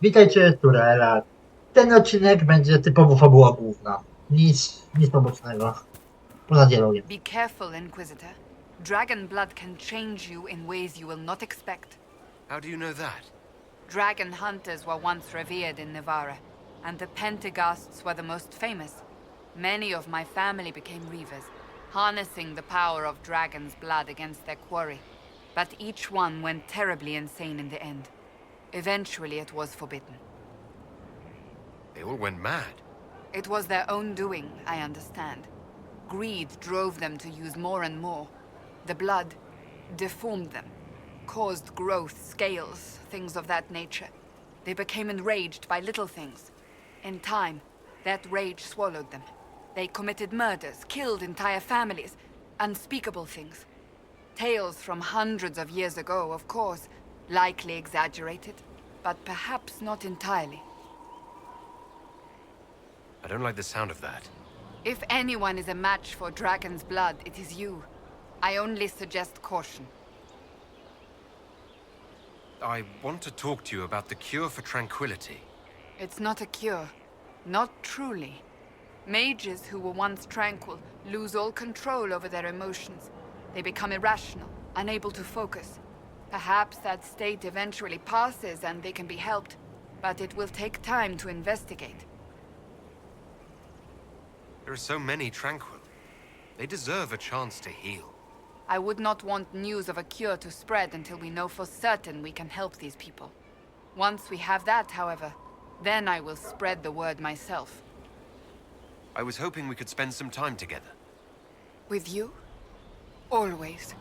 Witajcie, która. Ten odcinek będzie typowo fabuła główna. Nic pobocznego. Poza dialogiem. Be careful, Inquisitor. Dragon blood can change you in ways you will not expect. How do you know that? Dragon hunters were once revered in Navarra, and the Pentaghasts were the most famous. Many of my family became reavers, harnessing the power of dragon's blood against their quarry. But each one went terribly insane in the end. Eventually it was forbidden. They all went mad. It was their own doing, I understand. Greed drove them to use more and more. The blood deformed them, caused growth, scales, things of that nature. They became enraged by little things. In time, that rage swallowed them. They committed murders, killed entire families, unspeakable things. Tales from hundreds of years ago, of course, likely exaggerated, but perhaps not entirely. I don't like the sound of that. If anyone is a match for dragon's blood, it is you. I only suggest caution. I want to talk to you about the cure for tranquility. It's not a cure. Not truly. Mages who were once tranquil lose all control over their emotions. They become irrational, unable to focus. Perhaps that state eventually passes and they can be helped, but it will take time to investigate. There are so many tranquil. They deserve a chance to heal. I would not want news of a cure to spread until we know for certain we can help these people. Once we have that, however, then I will spread the word myself. I was hoping we could spend some time together. With you? Always.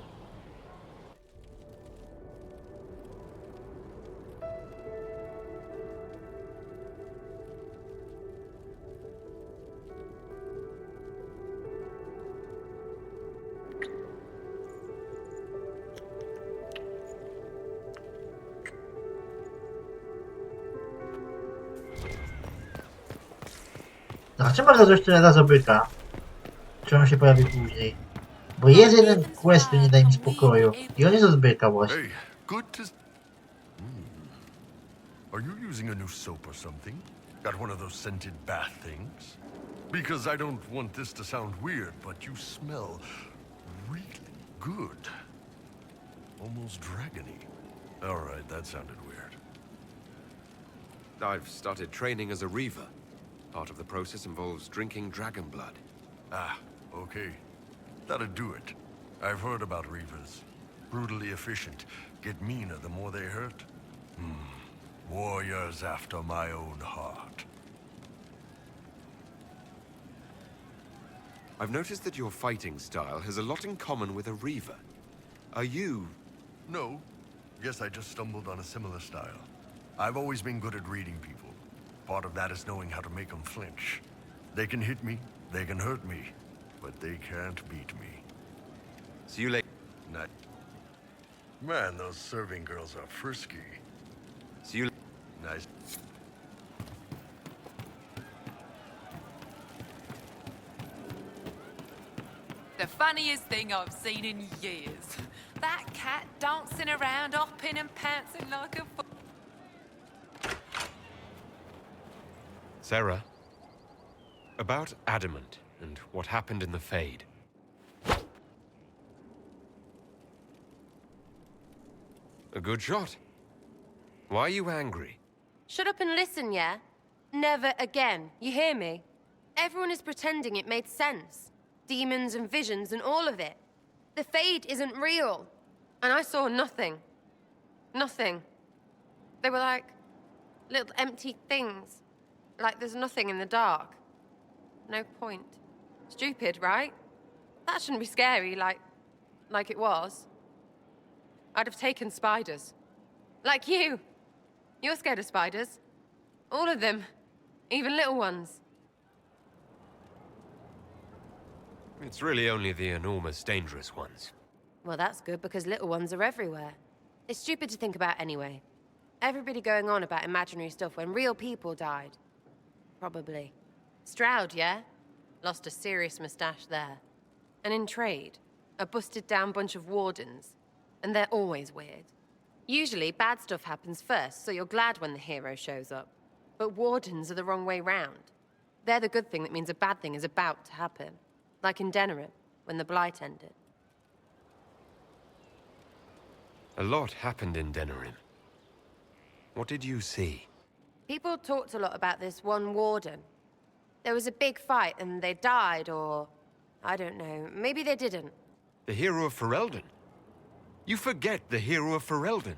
Zobaczymy bardzo jeszcze raz byka. Czy on się pojawi później. Bo jest jeden quest, który nie daje mi spokoju. I on jest od byka właśnie. Hey, good to... Are you using a new soap or something? Got one of those scented bath things? Because I don't want this to sound weird, but you smell really good. Almost dragony. Alright, that sounded weird. I've started training as a reaver. Part of the process involves drinking dragon blood. Ah, okay. That'd do it. I've heard about reavers. Brutally efficient. Get meaner the more they hurt. Warriors after my own heart. I've noticed that your fighting style has a lot in common with a reaver. Are you... No. Guess I just stumbled on a similar style. I've always been good at reading people. Part of that is knowing how to make them flinch. They can hit me, they can hurt me, but they can't beat me. See you later. Man, those serving girls are frisky. See you Nice. The funniest thing I've seen in years. That cat dancing around, hopping and pouncing like a... Sarah, about Adamant and what happened in the Fade. A good shot. Why are you angry? Shut up and listen, yeah? Never again. You hear me? Everyone is pretending it made sense. Demons and visions and all of it. The Fade isn't real. And I saw nothing. Nothing. They were like little empty things. Like there's nothing in the dark. No point. Stupid, right? That shouldn't be scary, like it was. I'd have taken spiders. Like you. You're scared of spiders. All of them. Even little ones. It's really only the enormous, dangerous ones. Well, that's good because little ones are everywhere. It's stupid to think about anyway. Everybody going on about imaginary stuff when real people died. Probably. Stroud, yeah? Lost a serious mustache there. And in trade, a busted down bunch of wardens. And they're always weird. Usually, bad stuff happens first, so you're glad when the hero shows up. But wardens are the wrong way round. They're the good thing that means a bad thing is about to happen. Like in Denerim, when the Blight ended. A lot happened in Denerim. What did you see? People talked a lot about this one warden. There was a big fight and they died, or... I don't know, maybe they didn't. The hero of Ferelden? You forget the hero of Ferelden.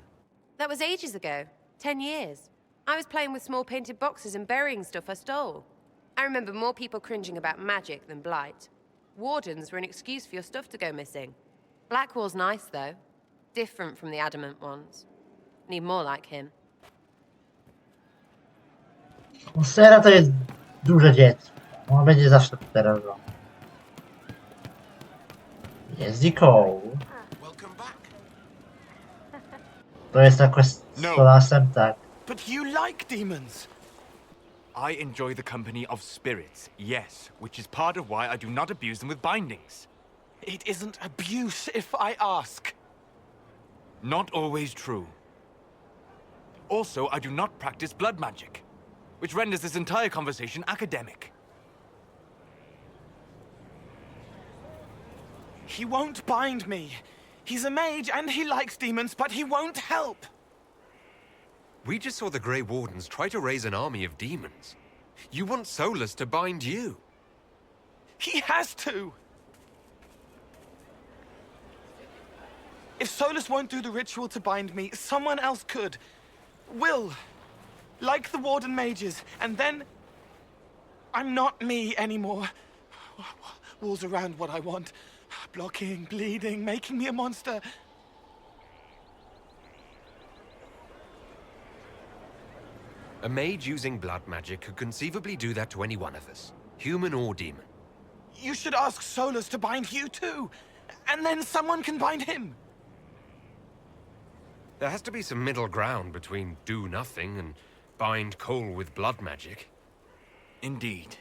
That was ages ago. 10 years. I was playing with small painted boxes and burying stuff I stole. I remember more people cringing about magic than Blight. Wardens were an excuse for your stuff to go missing. Blackwall's nice, though. Different from the adamant ones. Need more like him. Sera to jest duże dziecko. On będzie zawsze teraz. Jest i koło. Welcome back. To jest ta kwestia tak. But you like demons. I enjoy the company of spirits, yes, which is part of why I do not abuse them with bindings. It isn't abuse if I ask. Not always true. Also, I do not practice blood magic, which renders this entire conversation academic. He won't bind me. He's a mage and he likes demons, but he won't help. We just saw the Grey Wardens try to raise an army of demons. You want Solus to bind you? He has to. If Solus won't do the ritual to bind me, someone else could. Will. Like the Warden mages, and then... I'm not me anymore. Walls around what I want. Blocking, bleeding, making me a monster. A mage using blood magic could conceivably do that to any one of us, human or demon. You should ask Solus to bind you too. And then someone can bind him. There has to be some middle ground between do nothing and bind Cole with blood magic. Indeed.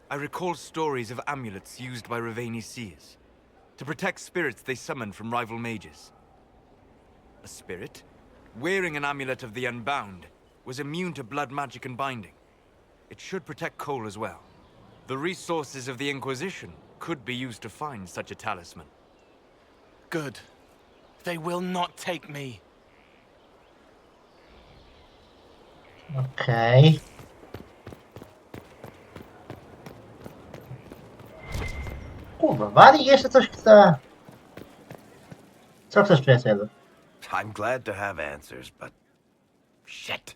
I recall stories of amulets used by Raveni seers to protect spirits they summoned from rival mages. A spirit, wearing an amulet of the Unbound, was immune to blood magic and binding. It should protect Cole as well. The resources of the Inquisition could be used to find such a talisman. Good. They will not take me. Okej. Kurwa, Wali jeszcze coś chce. Co chcesz, przyjacielu? I'm glad to have answers, but... shit.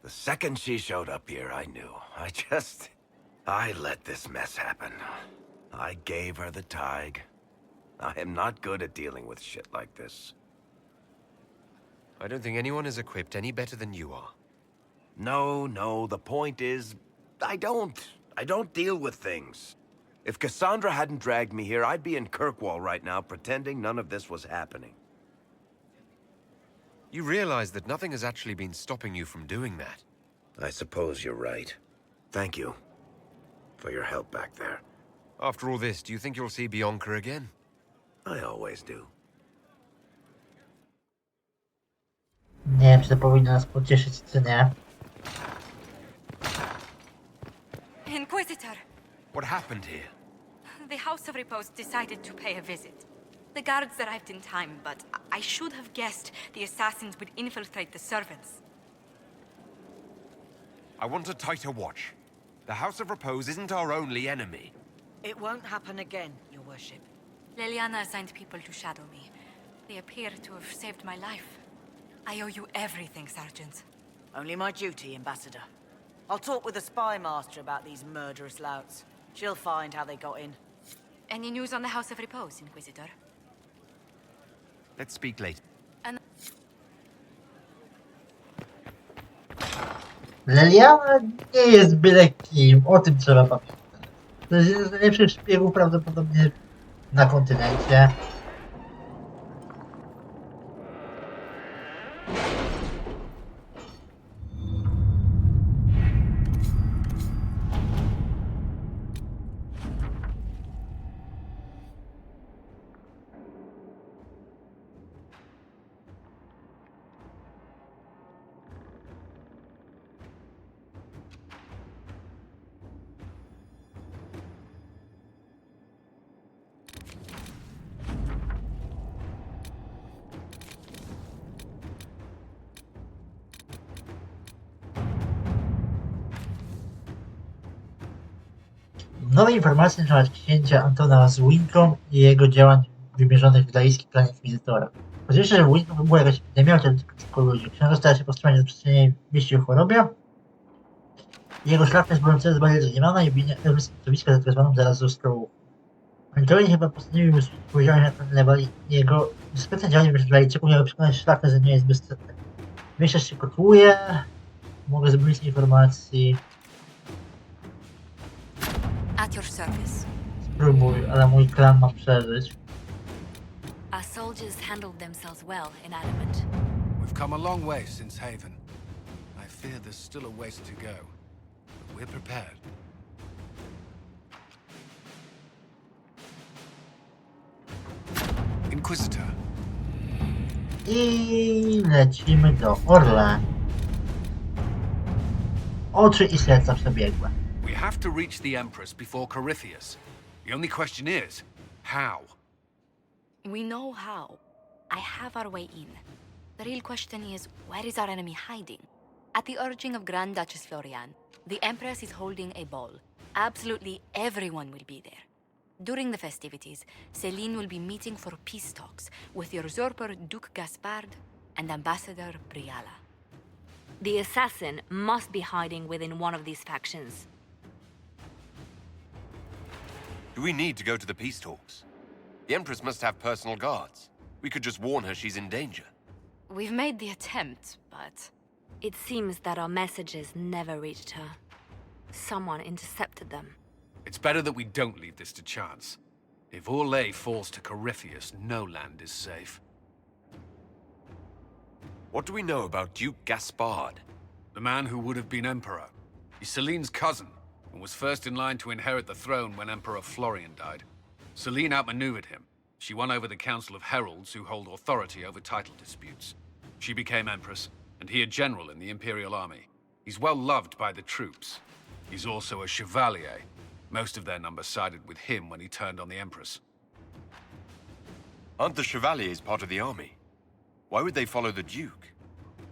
The second she showed up here, I knew. I let this mess happen. I gave her the Tig. I am not good at dealing with shit like this. I don't think anyone is equipped any better than you are. No, the point is... I don't deal with things. If Cassandra hadn't dragged me here, I'd be in Kirkwall right now pretending none of this was happening. You realize that nothing has actually been stopping you from doing that. I suppose you're right. Thank you for your help back there. After all this, do you think you'll see Bianca again? I always do. Nie wiem, czy to powinno nas pocieszyć, czy nie. Inquisitor, What happened here? the House of Repose decided to pay a visit. The guards arrived in time, but I should have guessed the assassins would infiltrate the servants. I want a tighter watch. The House of Repose isn't our only enemy. It won't happen again, Your Worship. Leliana assigned people to shadow me. They appear to have saved my life. I owe you everything, Sergeant. Only my duty, Ambassador. I'll talk with the spy master about these murderous louts. She'll find how they got in. Any news on the House of Repose, Inquisitor? Let's speak later. And Leliana nie jest byle kim, o tym trzeba pamiętać. To jest jeden z najlepszych szpiegów prawdopodobnie na kontynencie. Nowe informacje na temat księcia Antona z Winką i jego działań wymierzonych w galicki plan Inkwizytora. Oczywiście, że w Winką była jakaś epidemia, która dotyka tylko ludzi. Książę stara się powstrzymać rozprzestrzenienie wieści o chorobie. Jego szlachta z celu zbadać zaniemana i obwinia środowiska za tak zwaną zarazą skrołu. Antonin chyba postanowił spojrzeć na ten jego dyskretne działanie wśród Galicjaków miały przekonać szlachtę, że nie jest bezcenny. Mieszcz się kotłuje. Mogę zdobyć informacji. At your service. Spróbuj, ale mój klan ma przeżyć. Our soldiers handled themselves well in Adamant. We've come a long way since Haven. I fear there's still a ways to go, but we're prepared. Inquisitor. I lecimy do Orle. Oczy i serca przebiegłe. We have to reach the Empress before Corypheus. The only question is, how? We know how. I have our way in. The real question is, where is our enemy hiding? At the urging of Grand Duchess Florian, the Empress is holding a ball. Absolutely everyone will be there. During the festivities, Celine will be meeting for peace talks with usurper Duke Gaspard and Ambassador Briala. The assassin must be hiding within one of these factions. Do we need to go to the peace talks? The Empress must have personal guards. We could just warn her she's in danger. We've made the attempt, but... It seems that our messages never reached her. Someone intercepted them. It's better that we don't leave this to chance. If Orlais falls to Corypheus, no land is safe. What do we know about Duke Gaspard? The man who would have been emperor. He's Celine's cousin, and was first in line to inherit the throne when Emperor Florian died. Celine outmaneuvered him. She won over the Council of Heralds, who hold authority over title disputes. She became empress, and he a general in the Imperial Army. He's well loved by the troops. He's also a chevalier. Most of their number sided with him when he turned on the Empress. Aren't the Chevaliers part of the army? Why would they follow the Duke?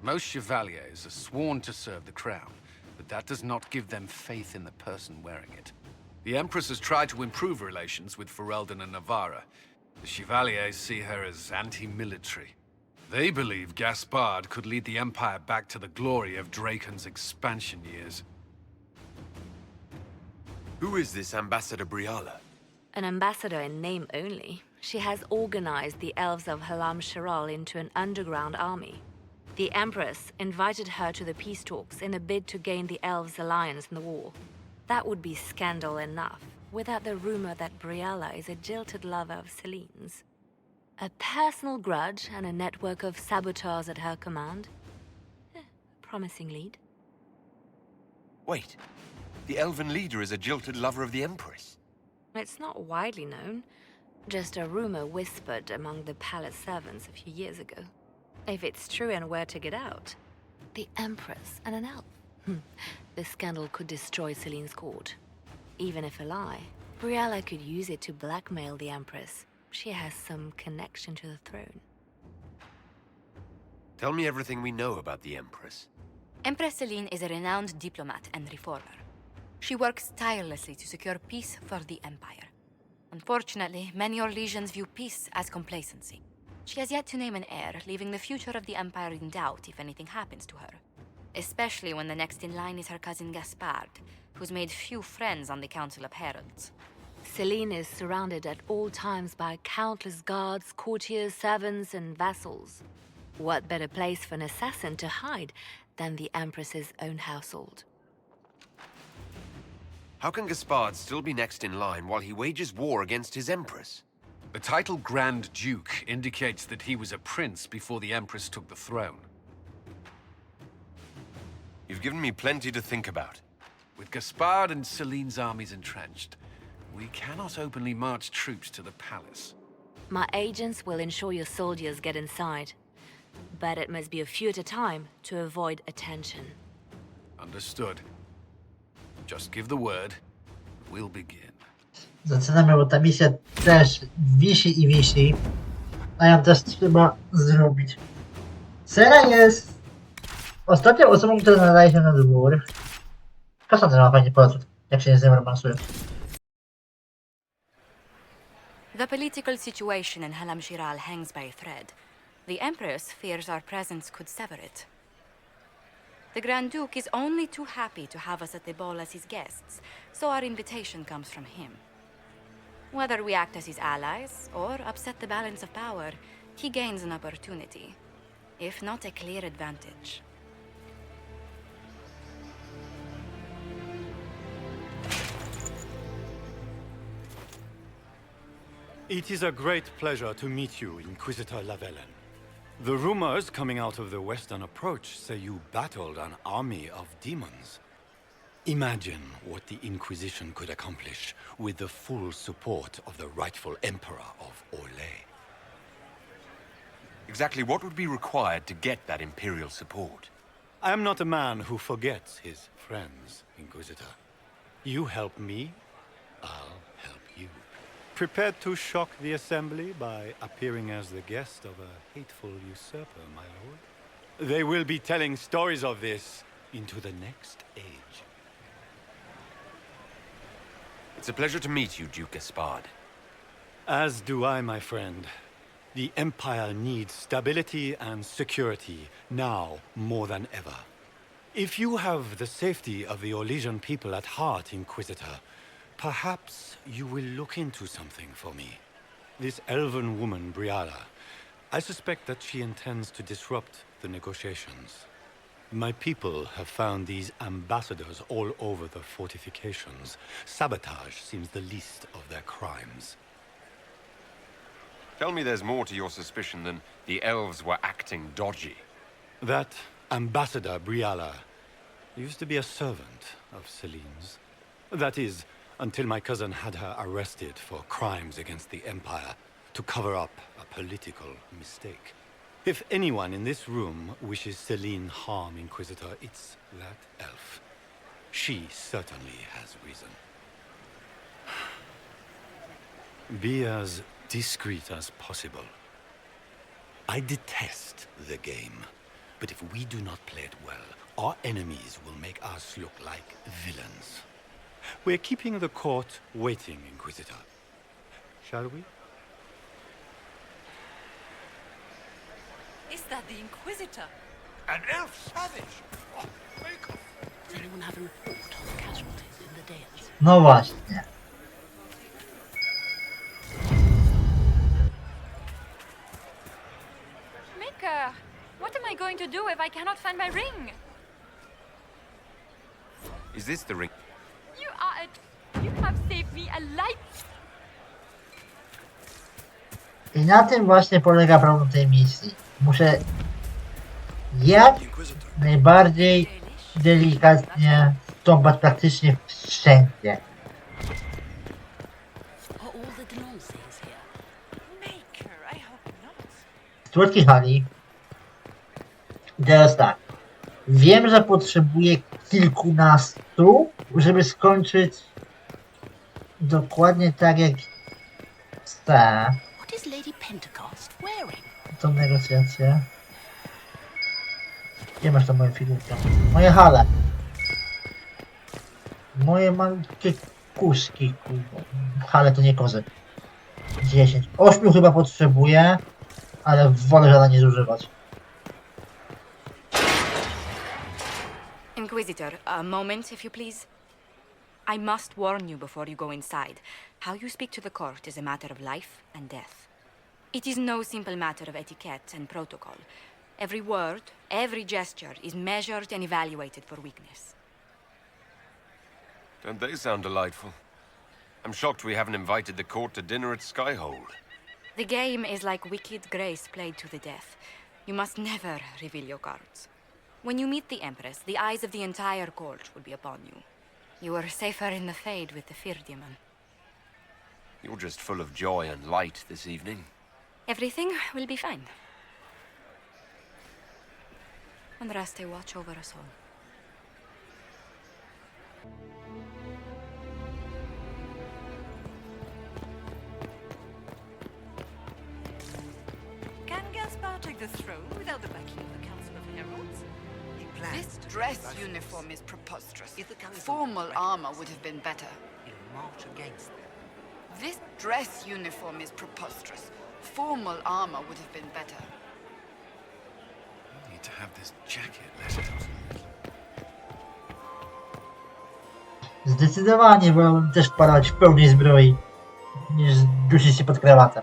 Most chevaliers are sworn to serve the crown, but that does not give them faith in the person wearing it. The Empress has tried to improve relations with Ferelden and Navarra. The Chevaliers see her as anti-military. They believe Gaspard could lead the Empire back to the glory of Draken's expansion years. Who is this Ambassador Briala? An ambassador in name only, she has organized the elves of Halam Sharal into an underground army. The Empress invited her to the peace talks in a bid to gain the elves' alliance in the war. That would be scandal enough, without the rumor that Briala is a jilted lover of Celine's. A personal grudge and a network of saboteurs at her command. Promising lead. Wait, the elven leader is a jilted lover of the Empress. It's not widely known, just a rumor whispered among the palace servants a few years ago. If it's true and were to get out, the Empress and an elf. The scandal could destroy Celine's court. Even if a lie, Briala could use it to blackmail the Empress. She has some connection to the throne. Tell me everything we know about the Empress. Empress Celine is a renowned diplomat and reformer. She works tirelessly to secure peace for the Empire. Unfortunately, many Orlesians view peace as complacency. She has yet to name an heir, leaving the future of the Empire in doubt if anything happens to her. Especially when the next in line is her cousin Gaspard, who's made few friends on the Council of Heralds. Celine is surrounded at all times by countless guards, courtiers, servants, and vassals. What better place for an assassin to hide than the Empress's own household? How can Gaspard still be next in line while he wages war against his Empress? The title Grand Duke indicates that he was a prince before the Empress took the throne. You've given me plenty to think about. With Gaspard and Celine's armies entrenched, we cannot openly march troops to the palace. My agents will ensure your soldiers get inside. But it must be a few at a time to avoid attention. Understood. Just give the word. We'll begin. Zaczynamy, bo ta misja też wisi i wisi. A ją też trzeba zrobić. Sera jest ostatnią osobą, która nadaje się na dwór. Kasza też ma fajnie poczuć, jak się z nim romansuje. The political situation in Halam-Shiral hangs by a thread. The Empress fears our presence could sever it. The Grand Duke is only too happy to have us at the ball as his guests, so our invitation comes from him. Whether we act as his allies or upset the balance of power, he gains an opportunity, if not a clear advantage. It is a great pleasure to meet you, Inquisitor Lavellen. The rumors coming out of the Western Approach say you battled an army of demons. Imagine what the Inquisition could accomplish with the full support of the rightful Emperor of Orlais. Exactly what would be required to get that Imperial support? I am not a man who forgets his friends, Inquisitor. You help me, I'll help you. Prepared to shock the Assembly by appearing as the guest of a hateful usurper, my lord? They will be telling stories of this into the next age. It's a pleasure to meet you, Duke Gaspard. As do I, my friend. The Empire needs stability and security, now more than ever. If you have the safety of the Orlesian people at heart, Inquisitor, perhaps you will look into something for me. This elven woman, Briala, I suspect that she intends to disrupt the negotiations. My people have found these ambassadors all over the fortifications. Sabotage seems the least of their crimes. Tell me there's more to your suspicion than the elves were acting dodgy. That Ambassador Briala used to be a servant of Celine's. That is, until my cousin had her arrested for crimes against the Empire to cover up a political mistake. If anyone in this room wishes Celine harm, Inquisitor, it's that elf. She certainly has reason. Be as discreet as possible. I detest the game, but if we do not play it well, our enemies will make us look like villains. We're keeping the court waiting, Inquisitor. Shall we? Is that the Inquisitor? An elf savage! Oh, make off! Does anyone have a report on the casualties in the Dales? No właśnie. Mika, what am I going to do if I cannot find my ring? Is this the ring? You have saved me a life. I na tym właśnie polega problem tej misji. Muszę jak najbardziej delikatnie stąpać praktycznie wszędzie. Stworki hali. I teraz tak. Wiem, że potrzebuję kilkunastu, żeby skończyć dokładnie tak jak chcę. Tą negocjację. Gdzie masz tam moją figurkę? Moje hale. Moje malutkie kuszki. Hale to nie kozy. 10. 8 chyba potrzebuję, ale wolę żadna nie zużywać. Inquisitor, a moment, if you please. I must warn you before you go inside. How you speak to the court is a matter of life and death. It is no simple matter of etiquette and protocol. Every word, every gesture is measured and evaluated for weakness. Don't they sound delightful? I'm shocked we haven't invited the court to dinner at Skyhold. The game is like Wicked Grace played to the death. You must never reveal your cards. When you meet the Empress, the eyes of the entire court will be upon you. You are safer in the Fade with the Fear Demon. You're just full of joy and light this evening. Everything will be fine. And Raste watch over us all. Can Gaspard take the throne without the backing of the Council of Heralds? This dress uniform is preposterous. Formal armor would have been better. He'll march against them. This dress uniform is preposterous. Formal armor would have been better. I need to have this jacket let out. Zdecydowanie wolałbym też parować w pełnej zbroi, niż dusić się pod krawatem.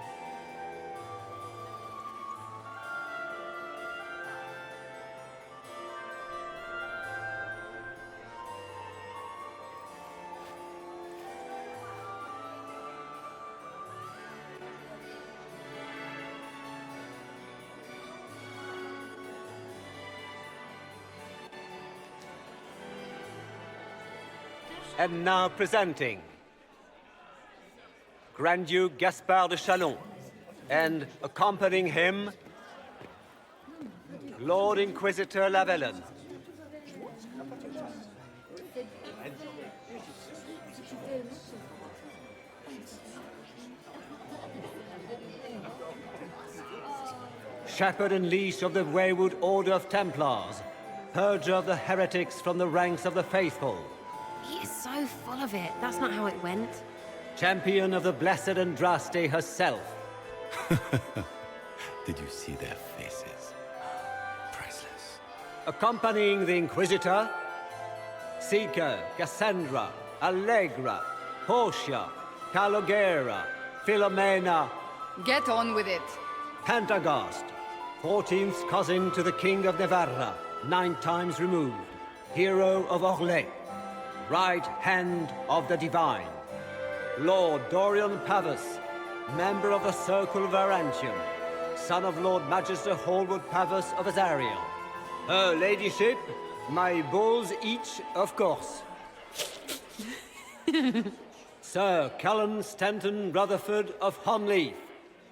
And now presenting Grand Duke Gaspard de Chalon, and accompanying him, Lord Inquisitor Lavellen. Shepherd and leash of the Wayward Order of Templars, purger of the heretics from the ranks of the faithful. He is so full of it. That's not how it went. Champion of the Blessed Andraste herself. Did you see their faces? Priceless. Accompanying the Inquisitor, Seeker, Cassandra, Allegra, Portia, Calogera, Philomena. Get on with it. Pantagast, 14th cousin to the King of Navarra, 9 times removed, hero of Orlais, right hand of the Divine. Lord Dorian Pavus, member of the Circle of Arantium, son of Lord Magister Hallward Pavus of Azariel. Her Ladyship, my bulls each, of course. Sir Cullen Stanton Rutherford of Hunleaf,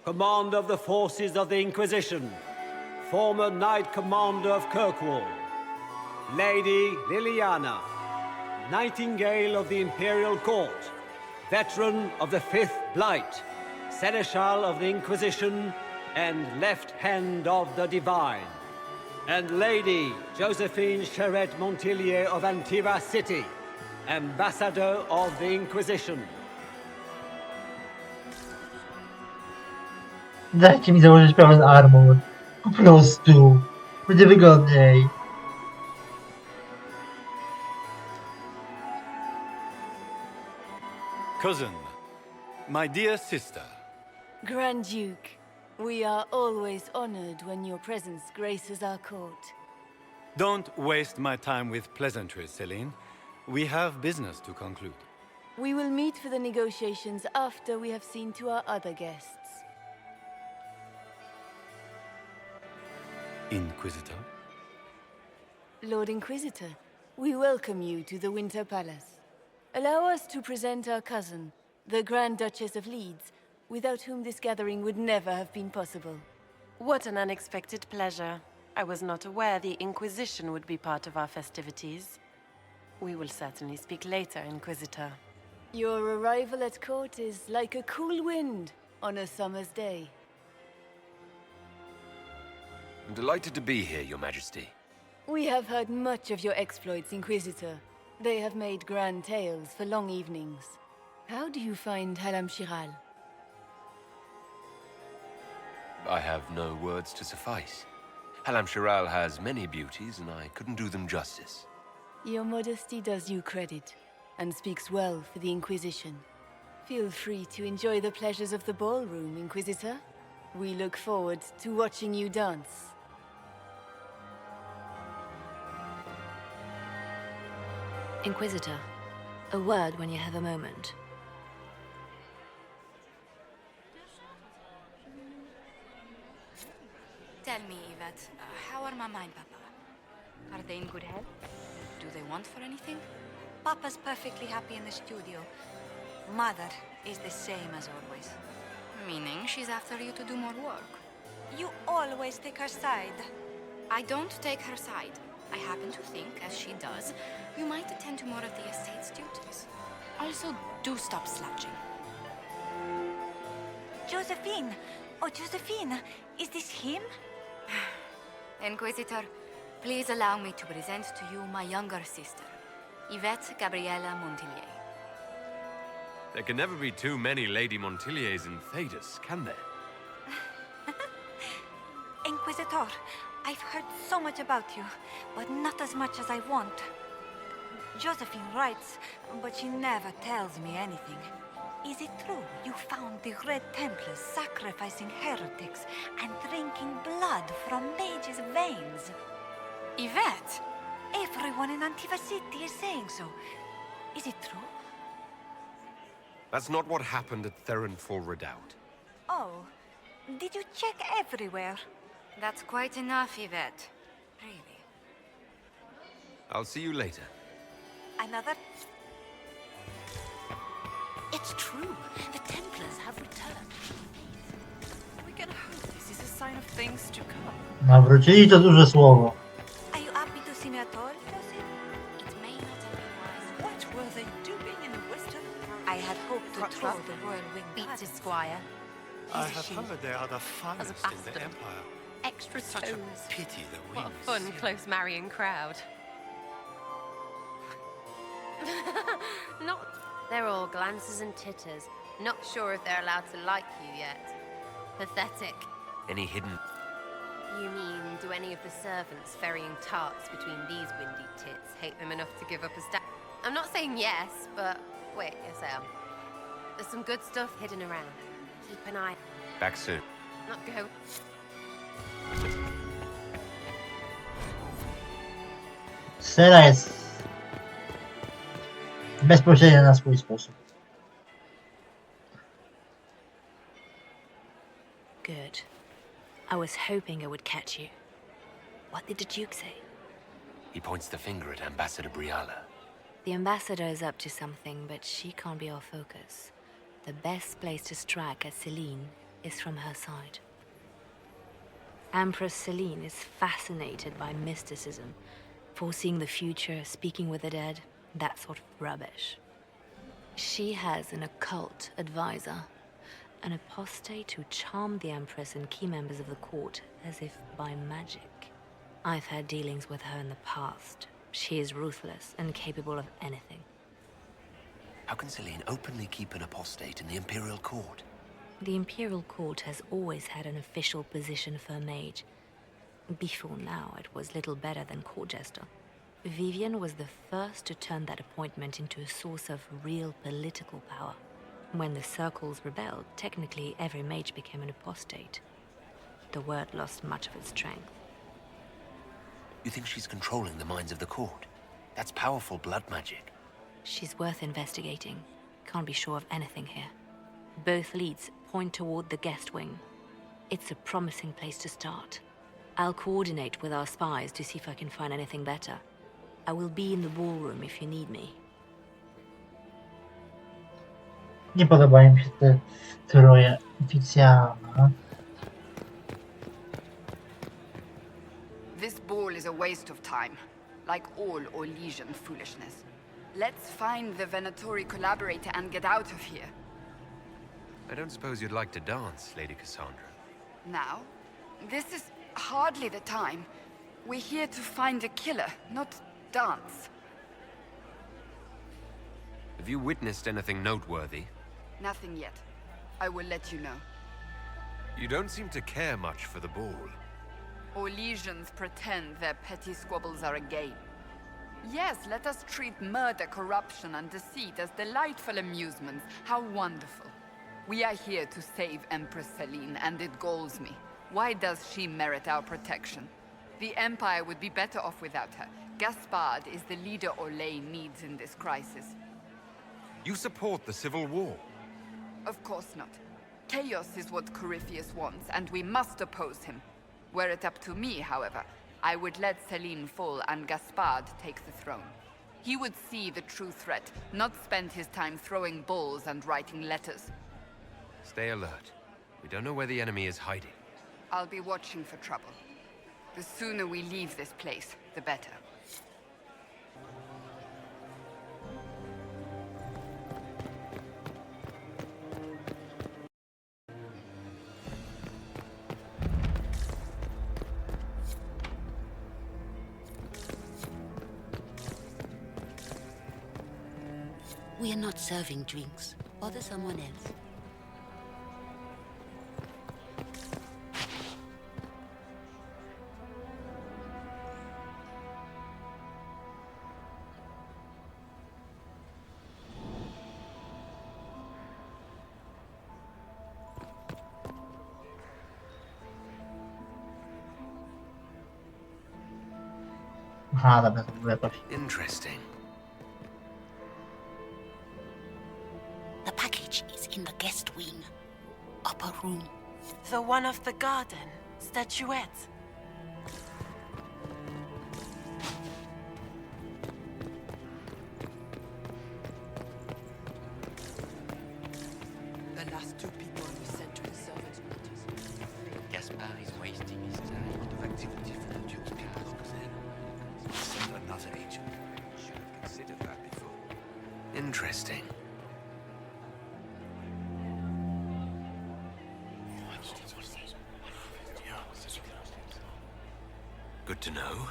commander of the forces of the Inquisition, former Knight Commander of Kirkwall. Lady Liliana, Nightingale of the Imperial Court, veteran of the Fifth Blight, Seneschal of the Inquisition, and left hand of the Divine. And Lady Josephine Charette Montillier of Antiva City, Ambassador of the Inquisition. Dajcie mi założyć pełen armor. Po prostu. Będzie wygodniej. Cousin, my dear sister. Grand Duke, we are always honored when your presence graces our court. Don't waste my time with pleasantries, Celine. We have business to conclude. We will meet for the negotiations after we have seen to our other guests. Inquisitor? Lord Inquisitor, we welcome you to the Winter Palace. Allow us to present our cousin, the Grand Duchess of Leeds, without whom this gathering would never have been possible. What an unexpected pleasure. I was not aware the Inquisition would be part of our festivities. We will certainly speak later, Inquisitor. Your arrival at court is like a cool wind on a summer's day. I'm delighted to be here, Your Majesty. We have heard much of your exploits, Inquisitor. They have made grand tales for long evenings. How do you find Halam Shiral? I have no words to suffice. Halam Shiral has many beauties, and I couldn't do them justice. Your modesty does you credit, and speaks well for the Inquisition. Feel free to enjoy the pleasures of the ballroom, Inquisitor. We look forward to watching you dance. Inquisitor, a word when you have a moment. Tell me, Yvette, how are Mama and Papa? Are they in good health? Do they want for anything? Papa's perfectly happy in the studio. Mother is the same as always. Meaning she's after you to do more work. You always take her side. I don't take her side. I happen to think, as she does, you might attend to more of the estate's duties. Also, do stop slouching. Josephine! Oh, Josephine! Is this him? Inquisitor, please allow me to present to you my younger sister, Yvette Gabriella Montillier. There can never be too many Lady Montiliers in Thedas, can there? Inquisitor, I've heard so much about you, but not as much as I want. Josephine writes, but she never tells me anything. Is it true you found the Red Templars sacrificing heretics and drinking blood from mages' veins? Yvette! Everyone in Antiva City is saying so. Is it true? That's not what happened at Therenfall Redoubt. Oh, did you check everywhere? That's quite enough, Yvette. Really. I'll see you later. Another... It's true. The Templars have returned. We can hope this is a sign of things to come. Nawrócili to duże słowo. Are you happy to see me at all, Joseph? It may not have been wise. What were they doing in the Western? I had hoped to Troll trust the royal wing beats his squire. I have heard they are the finest in the bastard. Empire. Extra Such a toes. pity the What a wings. fun, close marrying crowd. Not. They're all glances and titters. Not sure if they're allowed to like you yet. Pathetic. Any hidden... You mean, do any of the servants ferrying tarts between these windy tits hate them enough to give up a I'm not saying yes, but wait, yes I am. There's some good stuff hidden around. Keep an eye. Back soon. Not go. Scena jest bezpośrednia na swój sposób. Good. I was hoping I would catch you. What did the Duke say? He points the finger at Ambassador Briala. The ambassador is up to something, but she can't be our focus. The best place to strike at Celine is from her side. Empress Celine is fascinated by mysticism, foreseeing the future, speaking with the dead, that sort of rubbish. She has an occult advisor, an apostate who charmed the Empress and key members of the court as if by magic. I've had dealings with her in the past. She is ruthless and capable of anything. How can Celine openly keep an apostate in the Imperial Court? The Imperial Court has always had an official position for a mage. Before now, it was little better than court jester. Vivian was the first to turn that appointment into a source of real political power. When the circles rebelled, technically every mage became an apostate. The word lost much of its strength. You think she's controlling the minds of the court? That's powerful blood magic. She's worth investigating. Can't be sure of anything here. Both leads point toward the guest wing. It's a promising place to start. I'll coordinate with our spies to see if I can find anything better. I will be in the ballroom if you need me. Nie podobają mi się te stroje oficjalne. This ball is a waste of time, like all Orlesian foolishness. Let's find the Venatori collaborator and get out of here. I don't suppose you'd like to dance, Lady Cassandra. Now? This is hardly the time. We're here to find a killer, not dance. Have you witnessed anything noteworthy? Nothing yet. I will let you know. You don't seem to care much for the ball. Orlesians pretend their petty squabbles are a game. Yes, let us treat murder, corruption, and deceit as delightful amusements. How wonderful. We are here to save Empress Celine, and it galls me. Why does she merit our protection? The Empire would be better off without her. Gaspard is the leader Orlais needs in this crisis. You support the civil war? Of course not. Chaos is what Corypheus wants, and we must oppose him. Were it up to me, however, I would let Celine fall and Gaspard take the throne. He would see the true threat, not spend his time throwing balls and writing letters. Stay alert. We don't know where the enemy is hiding. I'll be watching for trouble. The sooner we leave this place, the better. We are not serving drinks bother someone else. Aha, dobra, to było jakoś. Interesting. The package is in the guest wing. Upper room. The one of the garden. Statuette. The last two people we sent to the servants' quarters. Gaspard is wasting his time. A lot of activity for the Duke's cast. Send another agent. Should have considered that before. Interesting. Good to know.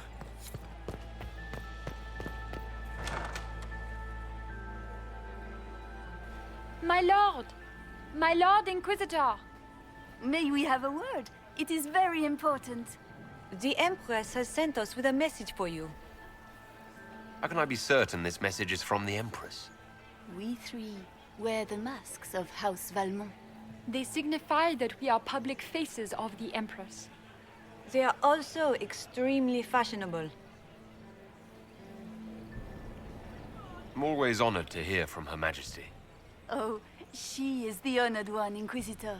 My Lord Inquisitor! May we have a word? It is very important. The Empress has sent us with a message for you. How can I be certain this message is from the Empress? We three wear the masks of House Valmont. They signify that we are public faces of the Empress. They are also extremely fashionable. I'm always honored to hear from Her Majesty. Oh, she is the honored one, Inquisitor.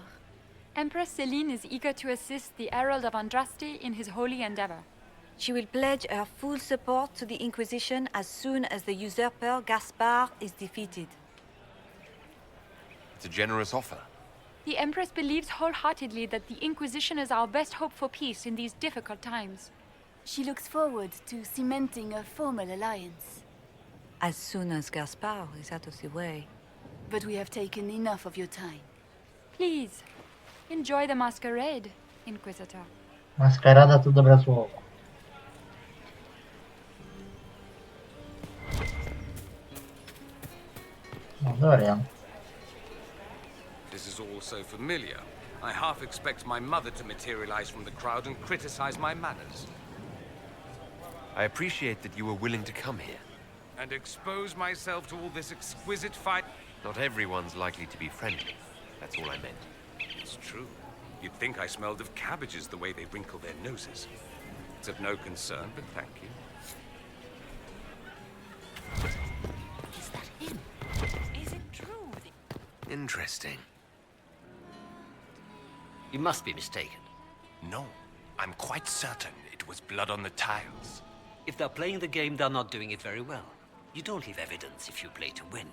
Empress Celine is eager to assist the Herald of Andraste in his holy endeavor. She will pledge her full support to the Inquisition as soon as the usurper Gaspard is defeated. It's a generous offer. The Empress believes wholeheartedly that the Inquisition is our best hope for peace in these difficult times. She looks forward to cementing a formal alliance. As soon as Gaspard is out of the way. But we have taken enough of your time. Please, enjoy the masquerade, Inquisitor. Maskarada to dobre słowo. No, Dorian. This is all so familiar. I half expect my mother to materialize from the crowd and criticize my manners. I appreciate that you were willing to come here. And expose myself to all this exquisite fight. Not everyone's likely to be friendly. That's all I meant. It's true. You'd think I smelled of cabbages the way they wrinkle their noses. It's of no concern, but thank you. Is that him? Is it true? Interesting. You must be mistaken. No, I'm quite certain it was blood on the tiles. If they're playing the game, they're not doing it very well. You don't leave evidence if you play to win.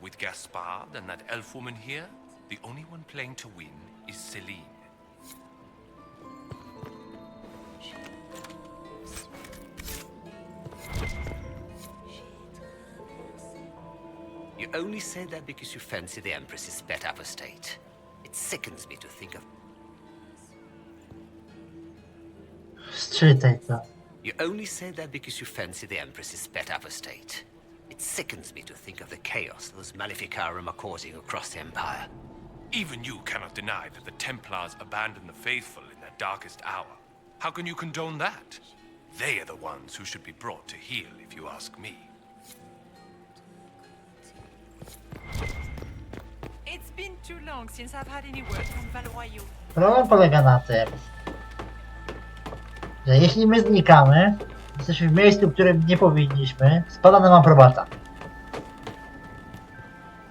With Gaspard and that elf woman here, the only one playing to win is Celine. You only say that because you fancy the Empress's pet apostate. It sickens me to think of... Czytaj to. You only say that because you fancy the Empress's pet apostate. It sickens me to think of the chaos those Maleficarum are causing across the Empire. Even you cannot deny that the Templars abandoned the faithful in their darkest hour. How can you condone that? They are the ones who should be brought to heel, if you ask me. It's been too long since I've had any word from Valois. Problem polega na tym, że jeśli my znikamy, jesteśmy w miejscu, w którym nie powinniśmy, spada nam aprobata.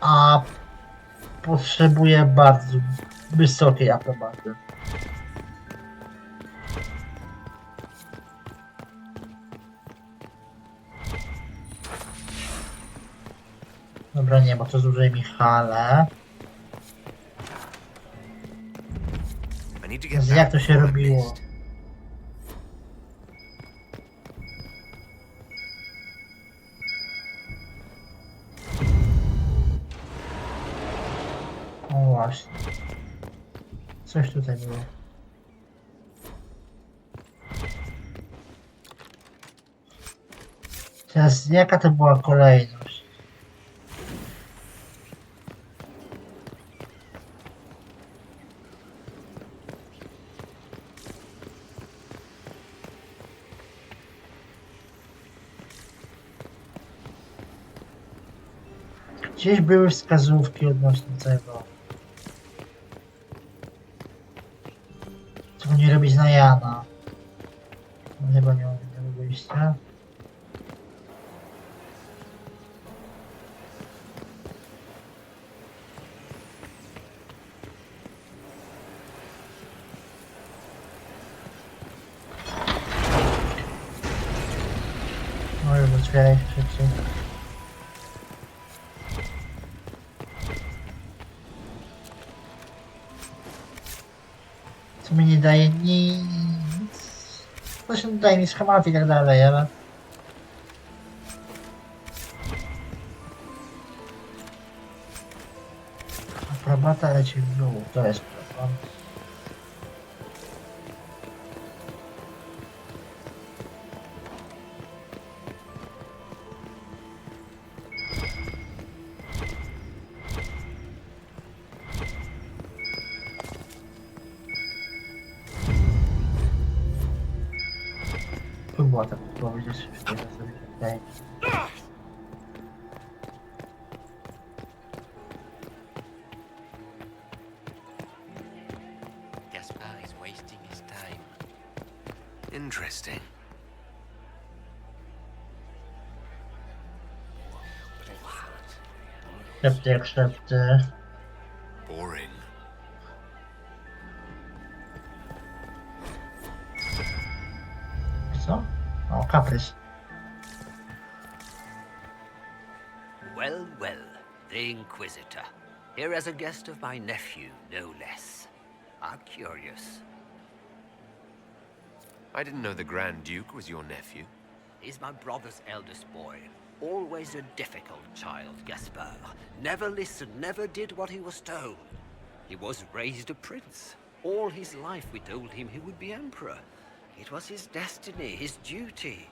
A potrzebuję bardzo wysokiej aprobaty. Dobra, nie, bo to zużyje mi halę. Więc jak to się robiło? O właśnie. Coś tutaj było. Teraz jaka to była kolejność? Gdzieś były wskazówki odnośnie tego. Co nie robić na Jana. No, chyba nie mam innego wyjścia. No już otwieraj się szybciej. Co mi nie daje nic. To się daje mi schematy i tak dalej, ale... Aprobata leci w dół, to jest problem. Była tak powiedzieć, że to sobie wydaje. Gaspar is wasting his time. Interesting. Szepty jak szepty. Boring. Co? O, kaprys. Well, well, the Inquisitor. Here as a guest of my nephew, no less. I'm curious. I didn't know the Grand Duke was your nephew. He's my brother's eldest boy. Always a difficult child, Gaspar. Never listened, never did what he was told. He was raised a prince. All his life we told him he would be emperor. It was his destiny, his duty.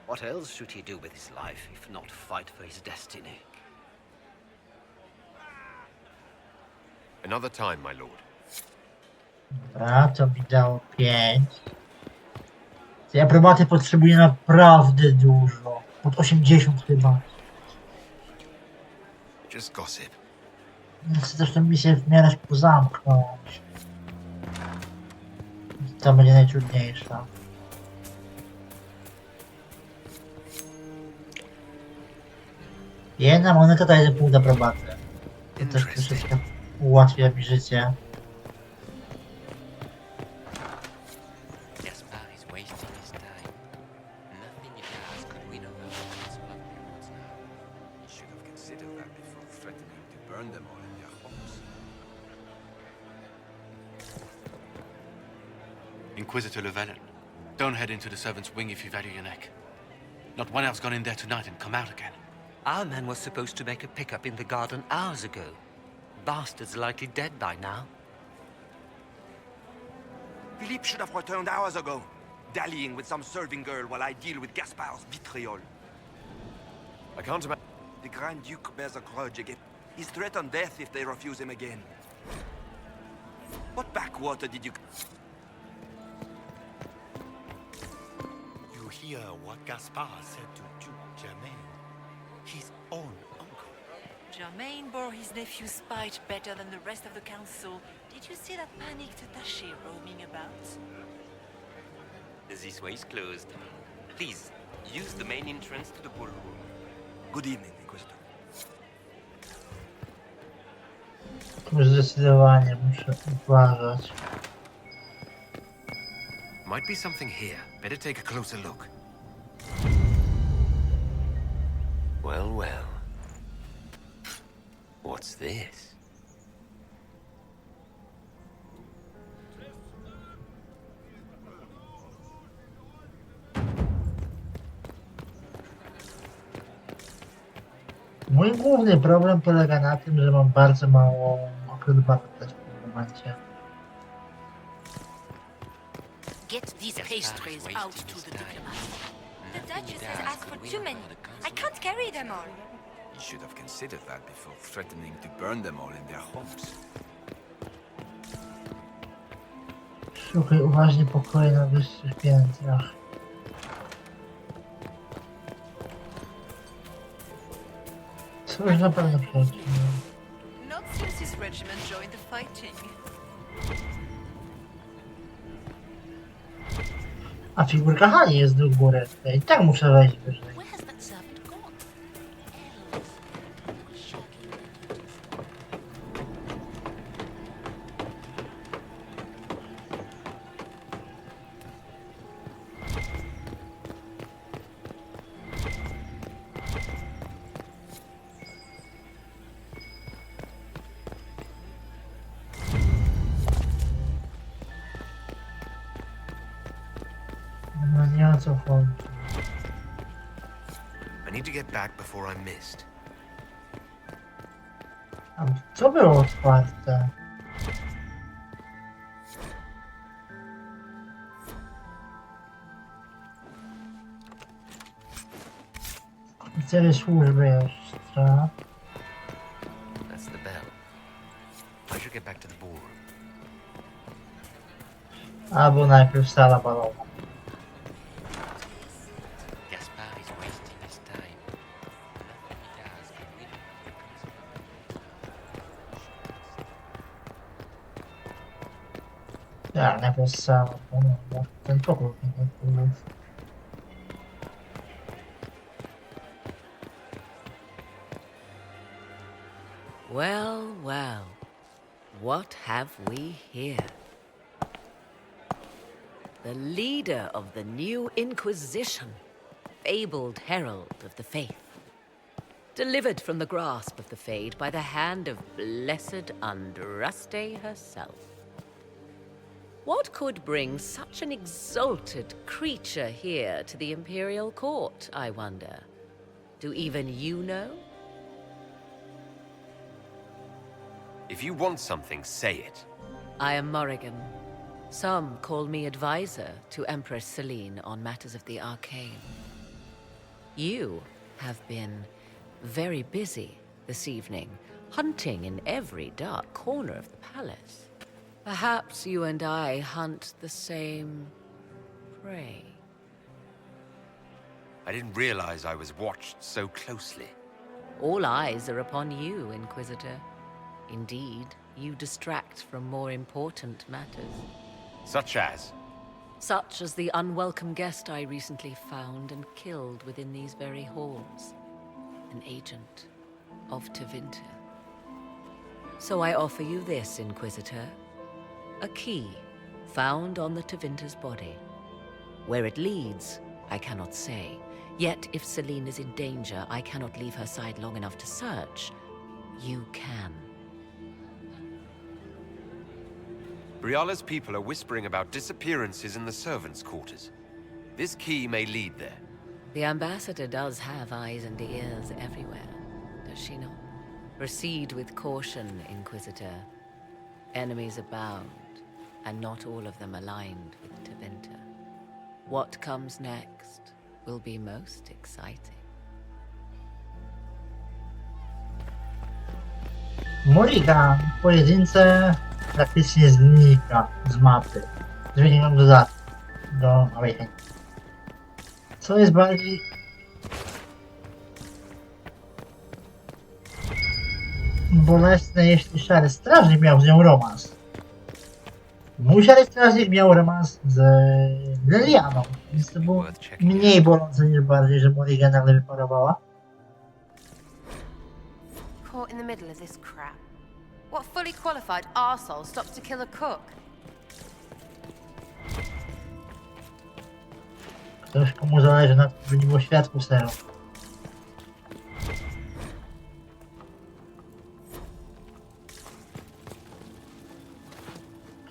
What else should he do with his life if not fight for his destiny? Another time, my lord. Dobra, to mi dało 5. Tej aprobaty potrzebuję naprawdę dużo. Pod 80 chyba. Just gossip. Chcę też tę misję w miarę zamknąć. To będzie najtrudniejsza. Jedna moneta to 1 punkt aprobaty. To też troszeczkę ułatwia mi życie. Gaspar is wasting his time. Nothing he does could win over his lovely ones now. You should have considered that before threatening to burn them all in their homes. Inquisitor Llewellyn, don't head into the servants' wing if you value your neck. Not one elf's gone in there tonight and come out again. Our man was supposed to make a pickup in the garden hours ago. Bastard's likely dead by now. Philippe should have returned hours ago, dallying with some serving girl while I deal with Gaspar's vitriol. I can't imagine. The Grand Duke bears a grudge again. He's threatened death if they refuse him again. What backwater did you... You hear what Gaspar said to Duke Germain, his own uncle. Germain bore his nephew's spite better than the rest of the council. Did you see that panicked attaché roaming about? This way is closed. Please, use the main entrance to the ballroom. Good evening, Inquisitor. Zdecydowanie muszę uważać. Might be something here. Better take a closer look. Well, well. What's this? Mój główny problem polega na tym, że mam bardzo mało akrobaty w tym momencie. Get these pastries out to the diplomats. The Duchess has asked for too many. I can't carry them all. You should have considered that before threatening to burn them all in their homes. Szukaj uważnie pokoju na wyższych piętrach. To już na pewno przejdzie. Not since his regiment joined the fighting. A figurka Hani jest do góry. Ja i tak muszę wejść wyżej. Where has that servant gone? No nie o co chodzi. I need to get back before I'm missed. A co było otwarte? Oficery służby jeszcze. That's the bell. I should get back to the ballroom. Albo najpierw sala balowa. Gaspard is wasting his time. Nothing he does can win. Tak, najpierw sala balowa. Ten pokój nie. Well, well. What have we here? The leader of the new Inquisition, fabled herald of the faith. Delivered from the grasp of the Fade by the hand of blessed Andraste herself. What could bring such an exalted creature here to the Imperial Court, I wonder? Do even you know? If you want something, say it. I am Morrigan. Some call me advisor to Empress Celine on matters of the arcane. You have been very busy this evening, hunting in every dark corner of the palace. Perhaps you and I hunt the same prey. I didn't realize I was watched so closely. All eyes are upon you, Inquisitor. Indeed, you distract from more important matters. Such as? Such as the unwelcome guest I recently found and killed within these very halls. An agent of Tevinter. So I offer you this, Inquisitor. A key found on the Tevinter's body. Where it leads, I cannot say. Yet if Celine is in danger, I cannot leave her side long enough to search. You can. Briala's people are whispering about disappearances in the servants' quarters. This key may lead there. The ambassador does have eyes and ears everywhere, does she not? Proceed with caution, Inquisitor. Enemies abound, and not all of them aligned with Tevinter. What comes next will be most exciting. Morrigan w pojedynce praktycznie znika z mapy. Zmieniam dodatek do Awakening. Co jest bardziej bolesne, jeśli Szary Strażnik miał z nią romans. Mój Szary Strażnik miał romans z Lelianą, więc to było mniej bolące niż bardziej, że Morrigan nagle wyparowała. Caught in the middle of this crap. What fully qualified arsehole stops to kill a cook? Ktoś, komu zależy na tym, żeby nie było świadków seru.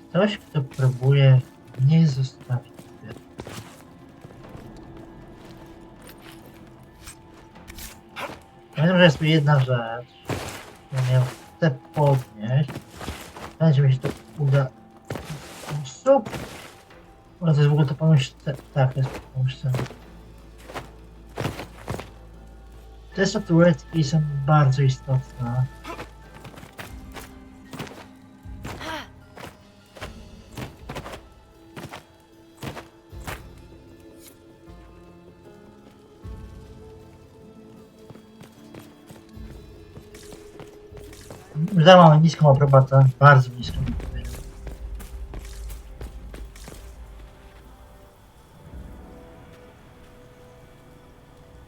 Ktoś, kto próbuje nie zostawić. Pamiętam, że jest tu jedna rzecz, którą ja chcę podnieść. Będzie mi się to uda. Super! Ale to jest w ogóle to pomyśl. Tak, to jest pomyśl. Te statuetki są bardzo istotne. Za mamy niską aprobatę, bardzo niską.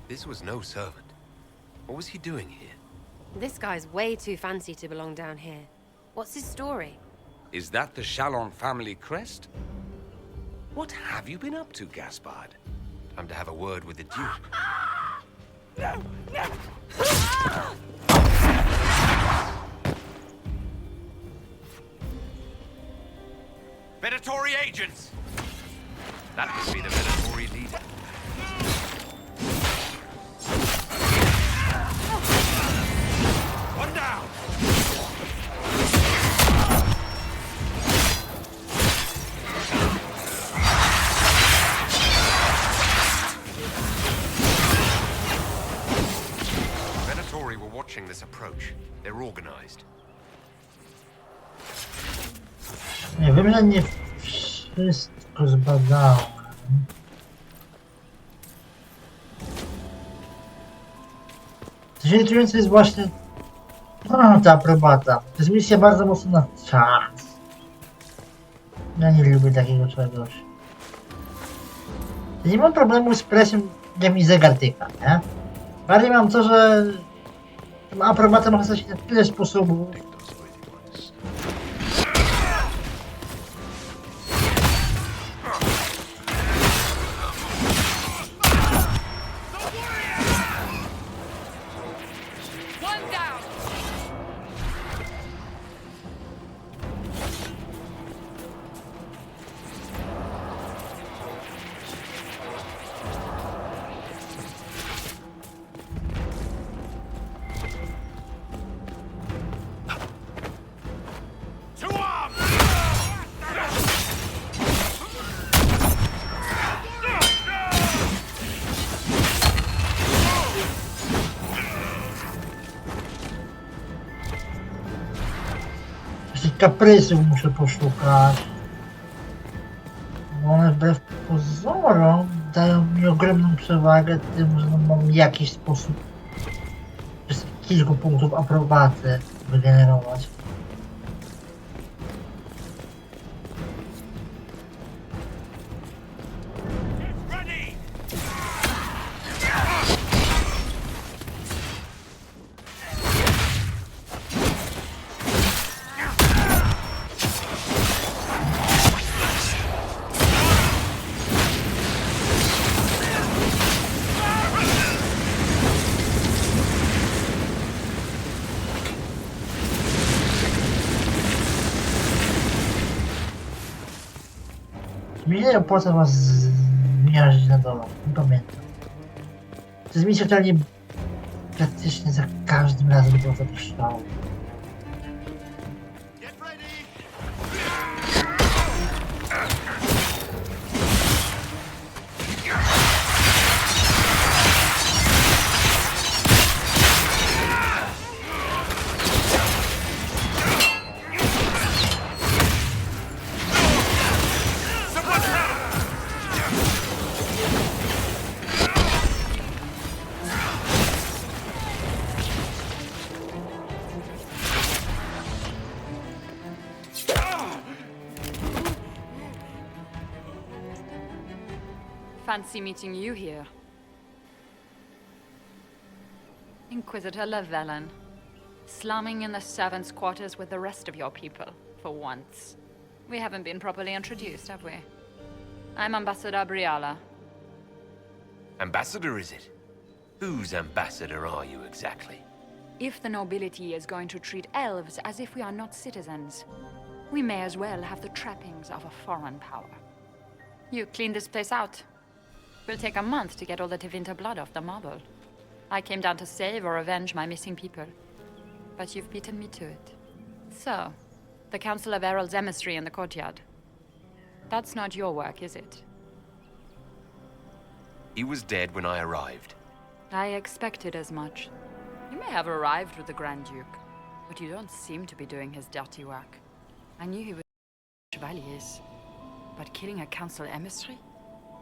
This was no servant. What was he doing here? This guy's way too fancy to belong down here. What's his story? Is that the Chalon family crest? What have you been up to, Gaspard? Time to have a word with the Duke. No! No! Venatori agents! That must be the Venatori leader. One down! Venatori were watching this approach. They're organized. Nie wiem, że nie wszystko zbadałem. Co się irytujące jest właśnie ta aprobata. To jest misja bardzo mocno na czas. Ja nie lubię takiego czegoś. Ja nie mam problemu z presją, jak mi zegar tyka, nie? Bardziej mam to, że aprobata może stać się na tyle sposobów. Kaprysów muszę poszukać. Bo one wbrew pozorom dają mi ogromną przewagę tym, że mam jakiś sposób z kilku punktów aprobaty wygenerować. Mi nie opłaca was zmiażdżyć na dole, nie pamiętam. To jest misja, która mnie praktycznie za każdym razem to zapuszczało. Fancy meeting you here. Inquisitor Llewellyn, slumming in the servants' quarters with the rest of your people, for once. We haven't been properly introduced, have we? I'm Ambassador Briala. Ambassador, is it? Whose ambassador are you exactly? If the nobility is going to treat elves as if we are not citizens, we may as well have the trappings of a foreign power. You clean this place out. Will take a month to get all the Tevinter blood off the marble. I came down to save or avenge my missing people. But you've beaten me to it. So, the Council of Herald's emissary in the courtyard. That's not your work, is it? He was dead when I arrived. I expected as much. You may have arrived with the Grand Duke, but you don't seem to be doing his dirty work. I knew he was chevaliers, but killing a council emissary?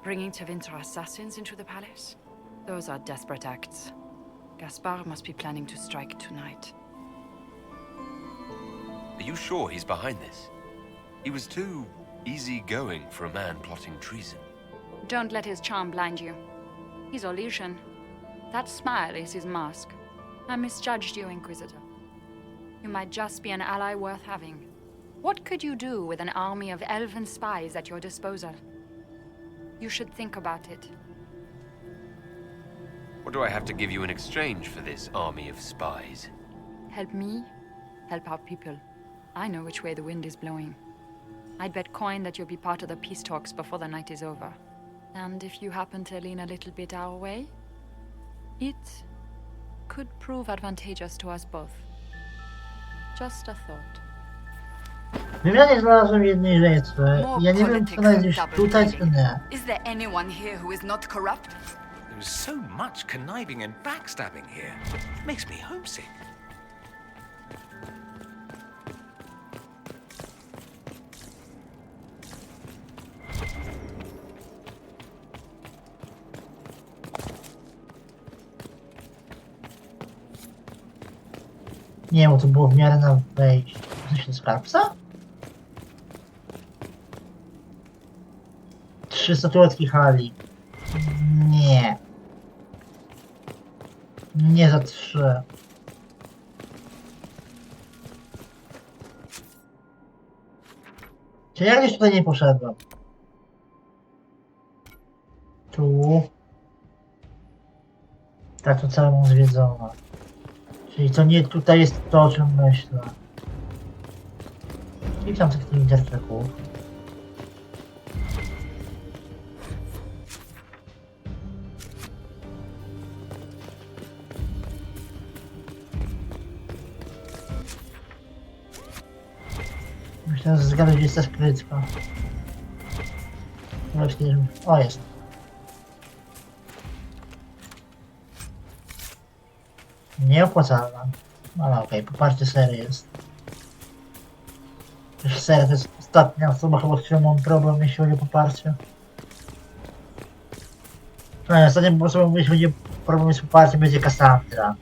Bringing Tevinter assassins into the palace? Those are desperate acts. Gaspard must be planning to strike tonight. Are you sure he's behind this? He was too easygoing for a man plotting treason. Don't let his charm blind you. He's Orlesian. That smile is his mask. I misjudged you, Inquisitor. You might just be an ally worth having. What could you do with an army of elven spies at your disposal? You should think about it. What do I have to give you in exchange for this army of spies? Help me, help our people. I know which way the wind is blowing. I'd bet coin that you'll be part of the peace talks before the night is over. And if you happen to lean a little bit our way, it could prove advantageous to us both. Just a thought. W wymianie znalazłem jednej rzeczy. Ja nie wiem, czy ona jest gdzieś tutaj, czy nie. Is there anyone here who is not corrupt? There is so much conniving and backstabbing here. It makes me homesick. Nie, bo to było w miarę na wejście. Coś do skarbca? 3 statuetki hali. Nie. Nie za 3. Czyli ja gdzieś tutaj nie poszedłem. Tu. Tak, to całe mam zwiedzone. Czyli to nie tutaj jest to, o czym myślę. I tam tych interfeków. Myślę, że zgadza, gdzie jest ta skrytka. O, jest. Nieopłacalna. Ale okej, poparcie sery jest. Przecież seria to jest ostatnia osoba, chyba z którą mam problem, jeśli chodzi o poparcie. Ostatnią osobą, jeśli chodzi o problem z poparciem, będzie Cassandra.